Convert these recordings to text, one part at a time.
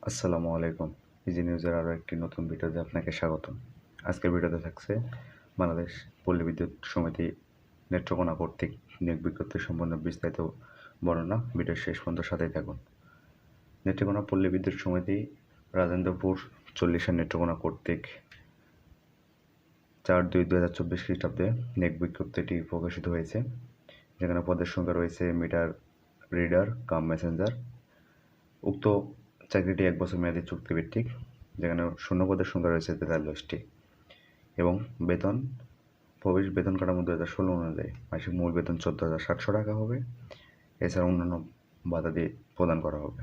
আসসালামু আলাইকুম। ইজি নিউজের আরও একটি নতুন ভিডিওতে আপনাকে স্বাগতম। আজকের ভিডিওতে থাকছে বাংলাদেশ পল্লী বিদ্যুৎ সমিতি নেত্রকোনা কর্তৃক নিয়োগ বিজ্ঞপ্তি সম্পন্ন বিস্তারিত বর্ণনা। ভিডিওর শেষ পর্যন্ত সাথেই থাকুন। নেত্রকোনা পল্লী বিদ্যুৎ সমিতি রাজেন্দ্রপুর 40-এর নেত্রকোনা কর্তৃক 4/2/2024 খ্রিস্টাব্দে নিয়োগ বিজ্ঞপ্তিটি প্রকাশিত হয়েছে, যেখানে পদের সংখ্যা রয়েছে মিটার রিডার কাম মেসেঞ্জার। উক্ত চাকরিটি 1 বছর মেয়াদী চুক্তিভিত্তিক, যেখানে শূন্যপদের সংখ্যা রয়েছে 43টি এবং প্রবেশ বেতন কাঠামো 2016 অনুযায়ী মাসিক মূল বেতন 14,700 টাকা হবে। এছাড়া অন্যান্য বাধাদি প্রদান করা হবে।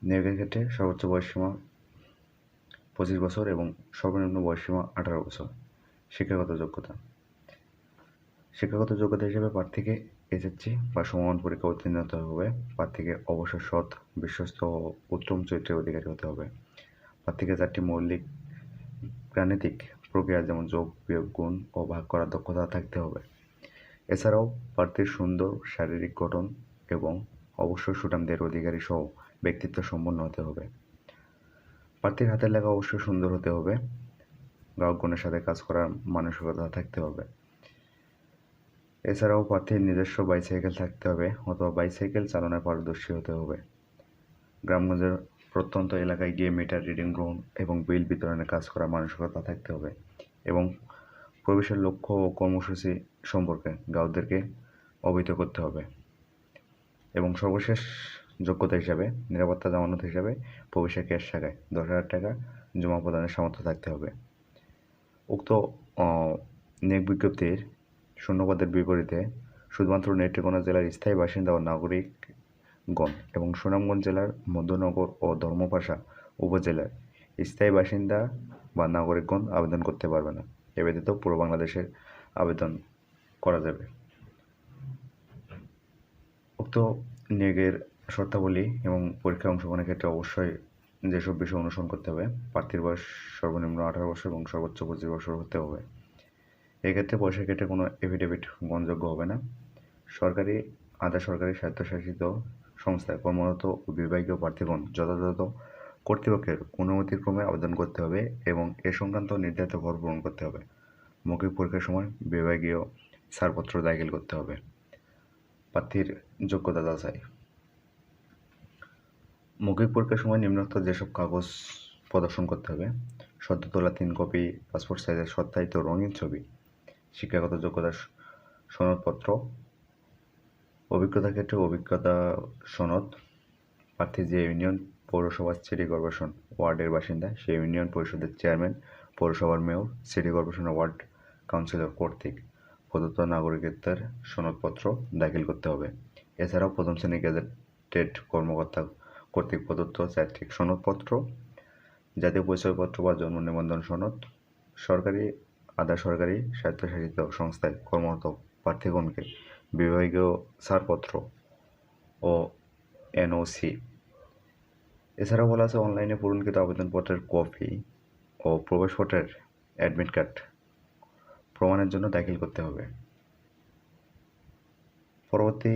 নিয়োগের ক্ষেত্রে সর্বোচ্চ বয়সসীমা 25 বছর এবং সর্বনিম্ন বয়সসীমা 18 বছর। শিক্ষাগত যোগ্যতা হিসেবে প্রার্থীকে এসএসসি বা সমমান পরীক্ষা উত্তীর্ণ হতে হবে। প্রার্থীকে অবশ্যই সৎ, বিশ্বস্ত ও উত্তম চরিত্রের অধিকারী হতে হবে। প্রার্থীকে 4টি মৌলিক গাণিতিক প্রক্রিয়া যেমন যোগ, বিয়োগ, গুণ ও ভাগ করার দক্ষতা থাকতে হবে। এছাড়াও প্রার্থীর সুন্দর শারীরিক গঠন এবং অবশ্যই সুঠামদের অধিকারী সহ ব্যক্তিত্ব সম্পন্ন হতে হবে। প্রার্থীর হাতের লেখা অবশ্যই সুন্দর হতে হবে। গ্রাহকগণের সাথে কাজ করার মানসিকতা থাকতে হবে। এছাড়াও প্রার্থীর নিজস্ব বাইসাইকেল থাকতে হবে অথবা বাইসাইকেল চালনায় পারদর্শী হতে হবে। গ্রামগঞ্জের প্রত্যন্ত এলাকায় গিয়ে মিটার রিডিং গ্রহণ এবং বিল বিতরণে কাজ করার মানসিকতা থাকতে হবে এবং প্রবেশের লক্ষ্য ও কর্মসূচি সম্পর্কে গ্রাহকদেরকে অবহিত করতে হবে। এবং সর্বশেষ যোগ্যতা হিসাবে নিরাপত্তা জামানত হিসাবে প্রবেশের ক্যাশ টাকায় 10,000 টাকা জমা প্রদানের সামর্থ্য থাকতে হবে। উক্ত নিয়োগ বিজ্ঞপ্তির শূন্যপদের বিপরীতে শুধুমাত্র নেত্রকোনা জেলার স্থায়ী বাসিন্দা ও নাগরিকগণ এবং সুনামগঞ্জ জেলার মধ্যনগর ও ধর্মপাশা উপজেলার স্থায়ী বাসিন্দা বা নাগরিকগণ আবেদন করতে পারবে না। এ ব্যতীত পুরো বাংলাদেশের আবেদন করা যাবে। উক্ত নিয়োগের শর্তাবলী এবং পরীক্ষায় অংশগ্রহণের ক্ষেত্রে অবশ্যই যেসব বিষয় অনুসরণ করতে হবে: প্রার্থীর বয়স সর্বনিম্ন 18 বছর এবং সর্বোচ্চ 25 বছর হতে হবে। এক্ষেত্রে বয়সের ক্ষেত্রে কোনো এফিডেভিট গ্রহণযোগ্য হবে না। সরকারি, আধা সরকারি, স্বায়ত্তশাসিত সংস্থায় কর্মরত ও বিভাগীয় প্রার্থীগণ যথাযথ কর্তৃপক্ষের অনুমতিক্রমে আবেদন করতে হবে এবং এ সংক্রান্ত নির্ধারিত ফরম পূরণ করতে হবে। মৌখিক পরীক্ষার সময় বিভাগীয় ছাড়পত্র দাখিল করতে হবে। প্রার্থীর যোগ্যতা যাচাই: মৌখিক পরীক্ষার সময় নিম্নোক্ত যেসব কাগজ প্রদর্শন করতে হবে: সদ্য তোলা 3 কপি পাসপোর্ট সাইজের সত্যায়িত রঙিন ছবি, শিক্ষাগত যোগ্যতার সনদপত্র, অভিজ্ঞতার ক্ষেত্রে অভিজ্ঞতা সনদ। প্রার্থী যে ইউনিয়ন, পৌরসভা, সিটি কর্পোরেশন ওয়ার্ডের বাসিন্দা সেই ইউনিয়ন পরিষদের চেয়ারম্যান, পৌরসভার মেয়র, সিটি কর্পোরেশনের ওয়ার্ড কাউন্সিলর কর্তৃক প্রদত্ত নাগরিকত্বের সনদপত্র দাখিল করতে হবে। এছাড়াও প্রথম শ্রেণী গেজেটেড কর্মকর্তা কর্তৃক প্রদত্ত চারিত্রিক সনদপত্র, জাতীয় পরিচয়পত্র বা জন্ম নিবন্ধন সনদ, সরকারি, আধা সরকারি, স্বায়ত্তশাসিত সংস্থায় কর্মরত প্রার্থীগণকে বিভাগীয় ছাড়পত্র ও এনওসি। এছাড়াও বলা আছে অনলাইনে পূরণকৃত আবেদনপত্রের কপি ও প্রবেশপত্রের অ্যাডমিট কার্ড প্রমাণের জন্য দাখিল করতে হবে। পরবর্তী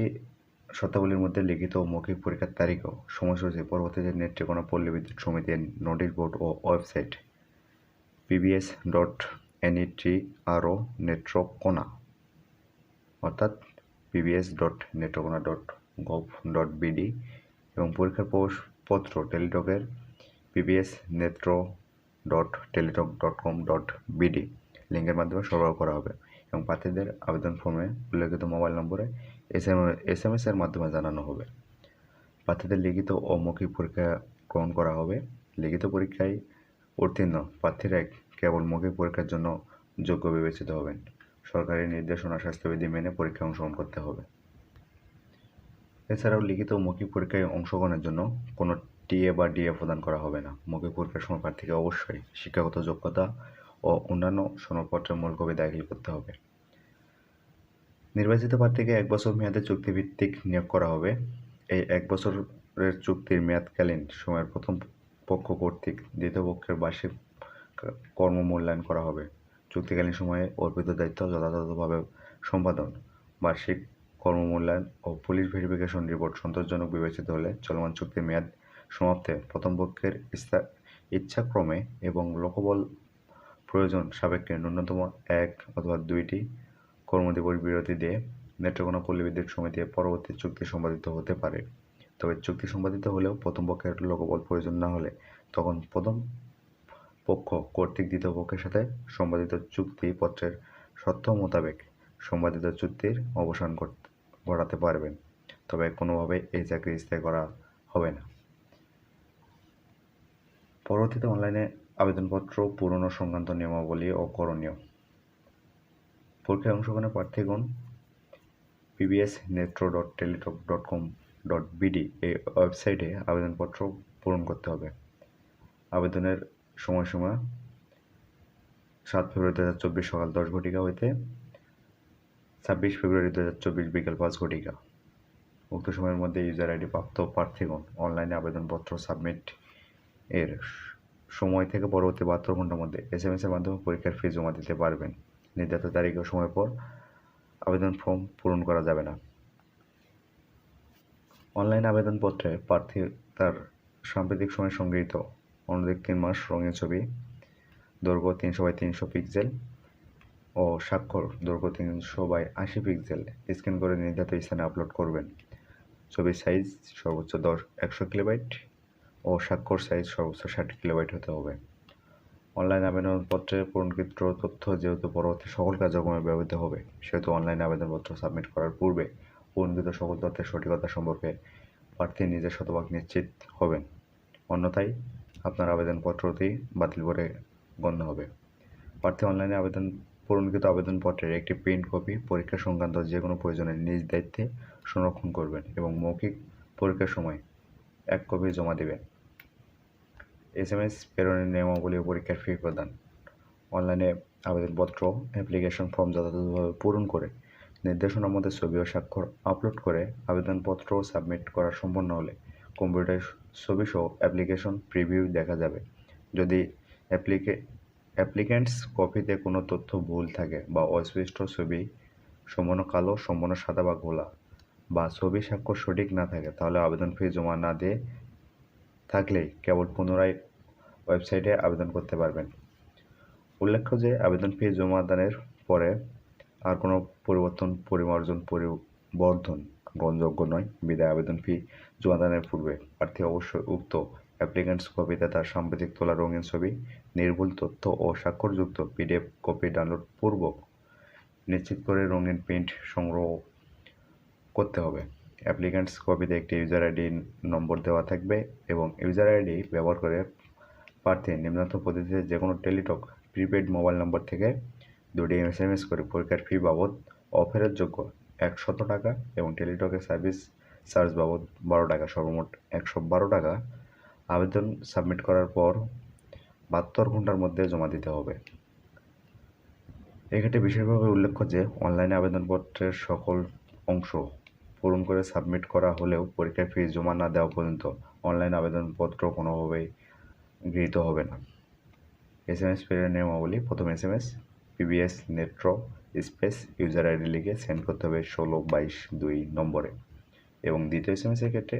শর্তাবলীর মধ্যে লিখিত ও মৌখিক পরীক্ষার তারিখ ও সময়সূচি পরবর্তীতে নেত্রকোনা পল্লী বিদ্যুৎ সমিতির নোটিশ বোর্ড ও ওয়েবসাইট pbs.netrো নেত্রকোনা অর্থাৎ pbs.netrokona.gov.bd এবং পরীক্ষার প্রবেশপত্র টেলিটকের pbs.netro.teletalk.com.bd লিঙ্কের মাধ্যমে সরবরাহ করা হবে এবং প্রার্থীদের আবেদন ফর্মে উল্লেখিত মোবাইল নম্বরে SMS এর মাধ্যমে জানানো হবে। প্রার্থীদের লিখিত ও মৌখিক পরীক্ষা গ্রহণ করা হবে। লিখিত পরীক্ষায় উত্তীর্ণ প্রার্থীরা কেবল মৌখিক পরীক্ষার জন্য যোগ্য বিবেচিত হবেন। সরকারি নির্দেশনা, স্বাস্থ্যবিধি মেনে পরীক্ষায় অংশগ্রহণ করতে হবে। এছাড়াও লিখিত ও মৌখিক পরীক্ষায় অংশগ্রহণের জন্য কোনো টিএ বা ডিএ প্রদান করা হবে না। মৌখিক পরীক্ষার সময় প্রার্থীকে অবশ্যই শিক্ষাগত যোগ্যতা ও অন্যান্য সনদপত্রের মূল কপি দাখিল করতে হবে। নির্বাচিত প্রার্থীকে 1 বছর মেয়াদে চুক্তিভিত্তিক নিয়োগ করা হবে। এই 1 বছরের চুক্তির মেয়াদকালীন সময়ের প্রথম পক্ষ কর্তৃক দ্বিতীয় পক্ষের বার্ষিক কর্মমূল্যায়ন করা হবে। চুক্তিকালীন সময়ে অর্পিত দায়িত্ব যথাযথভাবে সম্পাদন, বার্ষিক কর্মমূল্যায়ন ও পুলিশ ভেরিফিকেশন রিপোর্ট সন্তোষজনক বিবেচিত হলে চলমান চুক্তির মেয়াদ সমাপ্তে প্রথম পক্ষের ইচ্ছাক্রমে এবং লোকবল প্রয়োজন সাপেক্ষে ন্যূনতম 1 অথবা 2টি কর্মদিবস বিরতি দিয়ে নেত্রকোনা পল্লী বিদ্যুৎ সমিতি পরবর্তী চুক্তি সম্পাদিত হতে পারে। তবে চুক্তি সম্পাদিত হলেও প্রথম পক্ষের লোকবল প্রয়োজন না হলে তখন প্রথম পক্ষ কর্তৃক দ্বিতীয় পক্ষের সাথে সম্পাদিত চুক্তিপত্রের শর্ত মোতাবেক সম্পাদিত চুক্তির অবসান ঘটাতে পারবেন। তবে কোনোভাবেই এই চাকরি স্থায়ী করা হবে না। পরবর্তীতে অনলাইনে আবেদনপত্র পূরণ সংক্রান্ত নিয়মাবলী ও করণীয়। পরীক্ষায় অংশগ্রহণের প্রার্থীগণ pbsnetro.teletalk.com.bd এই ওয়েবসাইটে আবেদনপত্র পূরণ করতে হবে। আবেদনের সময়সীমা 7 ফেব্রুয়ারি 2024 সকাল 10 ঘটিকা হইতে 26 ফেব্রুয়ারি 2024 বিকাল 5 ঘটিকা। উক্ত সময়ের মধ্যে ইউজার আইডি প্রাপ্ত প্রার্থীগণ অনলাইনে আবেদনপত্র সাবমিট এর সময় থেকে পরবর্তী 72 ঘন্টার মধ্যে SMS এর মাধ্যমে পরীক্ষার ফি জমা দিতে পারবেন। নির্ধারিত তারিখ ও সময় পর আবেদন ফর্ম পূরণ করা যাবে না। অনলাইন আবেদনপত্রে প্রার্থী তার সাম্প্রতিক সময়ে সংগৃহীত অনধিক 3 মাস রঙিন ছবি দৈর্ঘ্য 300x300 পিক্সেল ও স্বাক্ষর দৈর্ঘ্য 300x80 পিক্সেল স্ক্যান করে নির্ধারিত স্থানে আপলোড করবেন। ছবির সাইজ সর্বোচ্চ 100 কিলোবাইট ও স্বাক্ষর সাইজ সর্বোচ্চ 60 কিলোবাইট হতে হবে। অনলাইন আবেদনপত্রে পূরণকৃত তথ্য যেহেতু পরবর্তী সকল কার্যক্রমে ব্যবহৃত হবে, সেহেতু অনলাইন আবেদনপত্র সাবমিট করার পূর্বে পূরণকৃত সকল তথ্যের সঠিকতা সম্পর্কে প্রার্থী নিজে শতভাগ নিশ্চিত হবেন। অন্যথায় আপনার আবেদনপত্রটি বাতিল বলে গণ্য হবে। প্রার্থী অনলাইনে পূরণকৃত আবেদনপত্রের একটি প্রিন্ট কপি পরীক্ষা সংক্রান্ত যে কোনো প্রয়োজনে নিজ দায়িত্বে সংরক্ষণ করবেন এবং মৌখিক পরীক্ষার সময় 1 কপি জমা দেবেন। SMS প্রেরণের নিয়মাবলী ও পরীক্ষার ফি প্রদান। অনলাইনে আবেদনপত্র অ্যাপ্লিকেশন ফর্ম যথাযথভাবে পূরণ করে নির্দেশনার মধ্যে ছবি ও স্বাক্ষর আপলোড করে আবেদনপত্র সাবমিট করা সম্পন্ন হলে কম্পিউটার ছবিসহ অ্যাপ্লিকেশন প্রিভিউ দেখা যাবে। যদি অ্যাপ্লিক্যান্টস কপিতে কোনো তথ্য ভুল থাকে বা অস্পষ্ট ছবি সম্পূর্ণ কালো, সম্পূর্ণ সাদা বা ঘোলা বা ছবি স্বাক্ষর সঠিক না থাকে, তাহলে আবেদন ফি জমা না দিয়ে থাকলেই কেবল পুনরায় ওয়েবসাইটে আবেদন করতে পারবেন। উল্লেখ্য যে আবেদন ফি জমা দানের পরে আর কোনো পরিবর্ধন গ্রহণযোগ্য নয়। বিদায় আবেদন ফি জমাদানের পূর্বে প্রার্থী অবশ্যই উক্ত অ্যাপ্লিক্যান্টস কপিতে তার সাম্প্রতিক তোলা রঙিন ছবি, নির্ভুল তথ্য ও স্বাক্ষরযুক্ত PDF কপি ডাউনলোড পূর্বক নিশ্চিত করে রঙিন প্রিন্ট সংগ্রহ করতে হবে। অ্যাপ্লিক্যান্টস কপিতে একটি ইউজার আইডি নম্বর দেওয়া থাকবে এবং ইউজার আইডি ব্যবহার করে প্রার্থী নিম্নোক্ত পদ্ধতিতে যে কোনো টেলিটক প্রিপেড মোবাইল নম্বর থেকে 2টি SMS করে পরীক্ষার ফি বাবদ অফেরতযোগ্য 100 টাকা এবং টেলিটকের সার্ভিস চার্জ বাবদ 12 টাকা, সর্বমোট 112 টাকা আবেদন সাবমিট করার পর 72 ঘন্টার মধ্যে জমা দিতে হবে। এক্ষেত্রে বিশেষভাবে উল্লেখ্য যে অনলাইনে আবেদনপত্রের সকল অংশ পূরণ করে সাবমিট করা হলেও পরীক্ষার ফি জমা না দেওয়া পর্যন্ত অনলাইন আবেদনপত্র কোনোভাবেই গৃহীত হবে না। SMS প্রেরণের নিয়মাবলী। প্রথম SMS pbsnetro space user ID লিখে সেন্ড করতে হবে 1622 নম্বরে এবং দ্বিতীয় SMS এর ক্ষেত্রে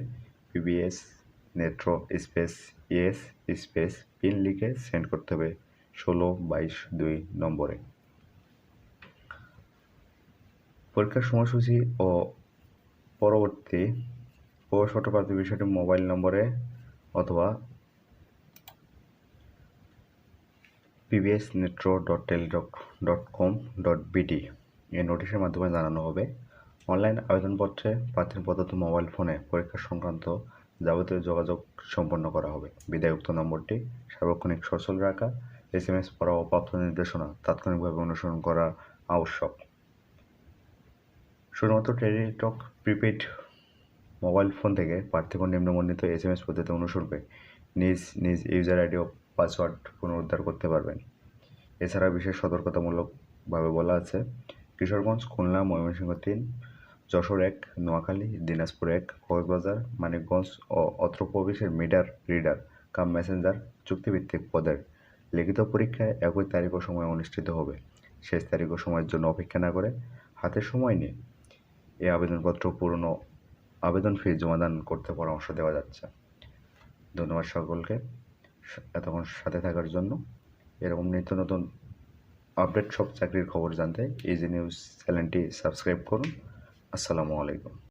pbsnetro space yes space pin লিখে সেন্ড করতে হবে 1622 নম্বরে। পরীক্ষার সময়সূচি ও পরবর্তী প্রবেশপত্র প্রাপ্তির বিষয়টি মোবাইল নম্বরে অথবা pbsnetro.teletalk.com.bd এই নোটিশের মাধ্যমে জানানো হবে। অনলাইন আবেদনপত্রে প্রার্থীর প্রদত্ত মোবাইল ফোনে পরীক্ষা সংক্রান্ত যাবতীয় যোগাযোগ সম্পন্ন করা হবে। বিদায় উক্ত নম্বরটি সার্বক্ষণিক সচল রাখা, SMS পড়া ও প্রাপ্ত নির্দেশনা তাৎক্ষণিকভাবে অনুসরণ করা আবশ্যক। শুধুমাত্র টেলিটক প্রিপেড মোবাইল ফোন থেকে প্রার্থীগণ নিম্নবর্ণিত SMS পদ্ধতি অনুসরণ করে নিজ ইউজার আইডি ও পাসওয়ার্ড পুনরুদ্ধার করতে পারবেন। এছাড়া বিশেষ সতর্কতামূলকভাবে বলা আছে, কিশোরগঞ্জ, খুলনা, ময়মনসিংহ 3, যশোর 1, নোয়াখালী, দিনাজপুর 1, কক্সবাজার, মানিকগঞ্জ ও অত্র প্রবেশের মিটার রিডার কাম মেসেঞ্জার চুক্তিভিত্তিক পদের লিখিত পরীক্ষায় একই তারিখ ও সময় অনুষ্ঠিত হবে। শেষ তারিখ ও সময়ের জন্য অপেক্ষা না করে হাতে সময় নিয়ে এই আবেদনপত্র পূরণ ও আবেদন ফি জমাদান করতে পরামর্শ দেওয়া যাচ্ছে। ধন্যবাদ সকলকে এতক্ষণ সাথে থাকার জন্য। এরকম নিত্য নতুন আপডেট সব চাকরির খবর জানতে ইজি নিউজ চ্যানেলটি সাবস্ক্রাইব করুন। আসসালামু আলাইকুম।